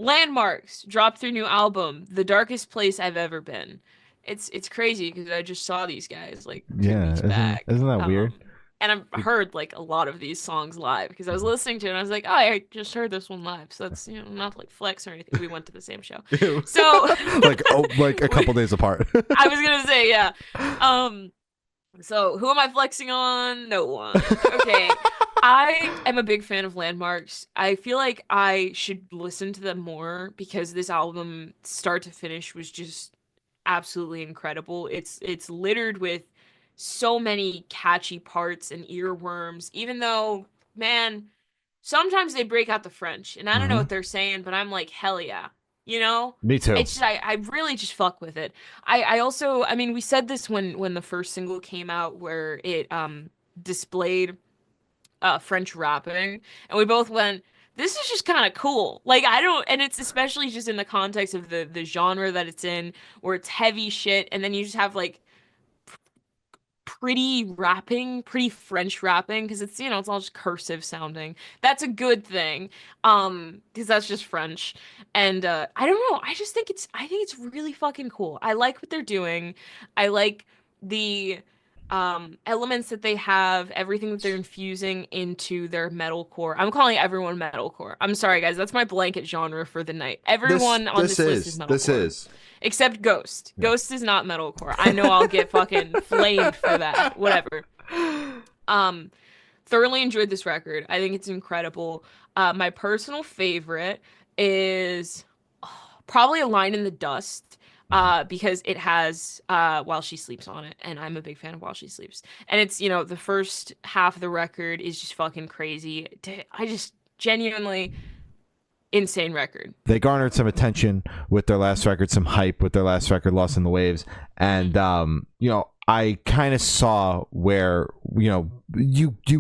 Landmarks dropped their new album, The Darkest Place I've Ever Been. It's crazy because I just saw these guys like two Yeah, weeks isn't back. isn't that weird? And I've heard like a lot of these songs live because I was listening to it and I was like, oh, I just heard this one live. So that's, not like flex or anything. We went to the same show. So Like a couple days apart. I was gonna say, yeah. Um, so who am I flexing on? No one. Okay. I am a big fan of Landmarks. I feel like I should listen to them more because this album, start to finish, was just absolutely incredible. It's littered with so many catchy parts and earworms, even though, man, sometimes they break out the French, and I don't know Hmm. what they're saying, but I'm like, hell yeah. You know? Me too. It's just I really just fuck with it. I also, I mean, we said this when the first single came out where it displayed French rapping, and we both went, this is just kind of cool. Like I don't, and it's especially just in the context of the genre that it's in, where it's heavy shit, and then you just have like pretty rapping, pretty French rapping, because it's it's all just cursive sounding. That's a good thing, because that's just French. And I don't know, I think it's really fucking cool. I like what they're doing. I like the elements that they have, everything that they're infusing into their metalcore. I'm calling everyone metalcore. I'm sorry guys, that's my blanket genre for the night. This Everyone on this this list is is this metalcore. is Except Ghost. yeah. Ghost is not metalcore. I know I'll get fucking flamed for that. Whatever. Um, Thoroughly enjoyed this record. I think it's incredible. My personal favorite is probably A Line in the Dust. Because it has While She Sleeps on it, and I'm a big fan of While She Sleeps. And it's, the first half of the record is just fucking crazy. I just genuinely insane record. They garnered some attention with their last record, some hype with their last record, Lost in the Waves, Hmm. and I kind of saw where you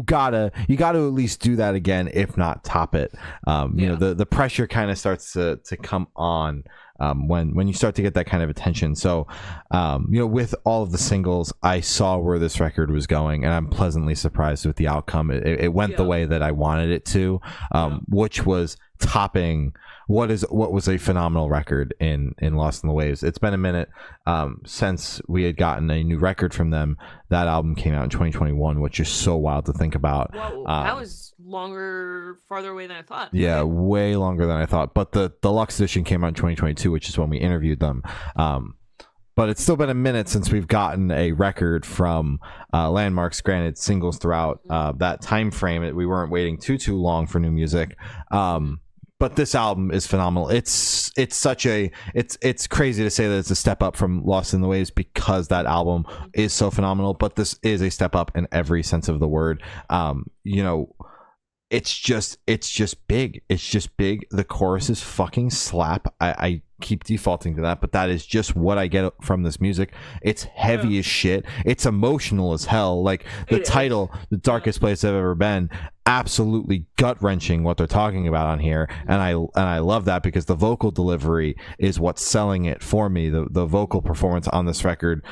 gotta at least do that again, if not top it. Yeah. The pressure kind of starts to come on when you start to get that kind of attention. So with all of the singles, I saw where this record was going, and I'm pleasantly surprised with the outcome. It went the Yeah. way that I wanted it to, Yeah. which was topping what was a phenomenal record in Lost in the Waves. It's been a minute since we had gotten a new record from them. That album came out in 2021, which is so wild to think about. Whoa, that was farther away than I thought. Yeah, Okay. way longer than I thought. But the deluxe edition came out in 2022, which is when we interviewed them. But it's still been a minute since we've gotten a record from Landmarks. Granted, singles throughout that time frame. We weren't waiting too long for new music. But this album is phenomenal. It's crazy to say that it's a step up from Lost in the Waves because that album is so phenomenal. But this is a step up in every sense of the word. It's just big. It's just big. The choruses fucking slap. I keep defaulting to that, but that is just what I get from this music. It's heavy Yeah. as shit. It's emotional as hell. Like the It is. title, The Darkest Place I've Ever Been, absolutely gut wrenching what they're talking about on here, and I love that because the vocal delivery is what's selling it for me. The vocal performance on this record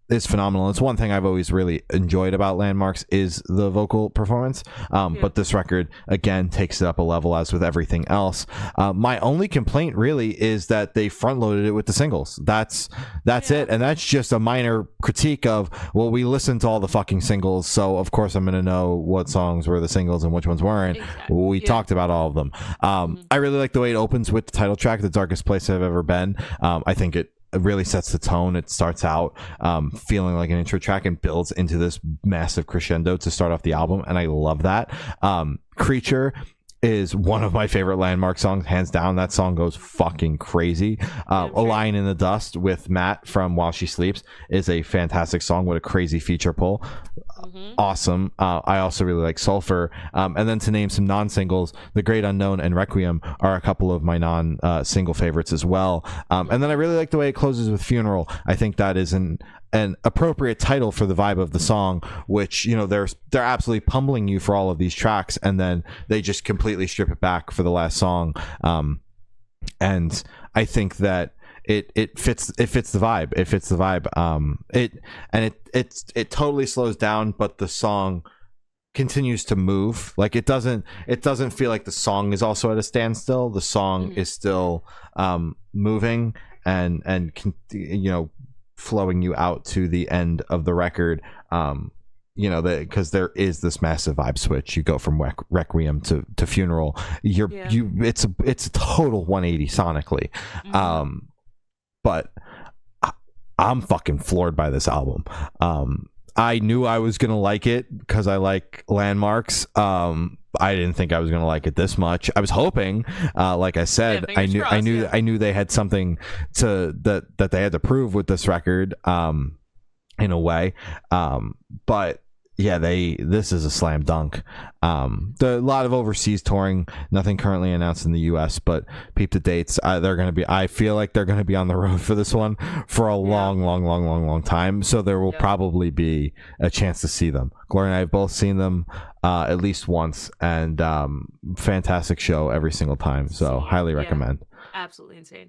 is phenomenal. It's one thing I've always really enjoyed about Landmarks is the vocal performance, Yeah. but this record again takes it up a level, as with everything else. My only complaint really is that they front loaded it with the singles. That's Yeah. it, and that's just a minor critique of, well, we listened to all the fucking singles, so of course I'm gonna know what songs were the singles and which ones weren't. Exactly. We Yeah. talked about all of them. I really like the way it opens with the title track, The Darkest Place I've Ever Been. I think it really sets the tone. It starts out feeling like an intro track and builds into this massive crescendo to start off the album, and I love that. Creature is one of my favorite Landmark songs, hands down. That song goes fucking crazy. A Line in the Dust with Matt from While She Sleeps is a fantastic song. What a crazy feature pull. Awesome. I also really like Sulfur. And then to name some non-singles, The Great Unknown and Requiem are a couple of my non-single favorites as well. And then I really like the way it closes with Funeral. I think that is an appropriate title for the vibe of the song, which they're absolutely pummeling you for all of these tracks, and then they just completely strip it back for the last song. And I think that it fits the vibe. It fits the vibe. It totally slows down, but the song continues to move. Like it doesn't feel like the song is also at a standstill. The song is still moving and flowing you out to the end of the record. Because there is this massive vibe switch. You go from Requiem to Funeral. It's a total 180 sonically. But I'm fucking floored by this album. I knew I was gonna like it because I like Landmarks. I didn't think I was gonna like it this much. I was hoping, like I said, I knew they had something that they had to prove with this record, in a way. But yeah, this is a slam dunk. A lot of overseas touring, nothing currently announced in the US, but peep the dates. I feel like they're gonna be on the road for this one for a long time. So there will probably be a chance to see them. Gloria and I have both seen them at least once, and fantastic show every single time. So highly recommend. Absolutely insane.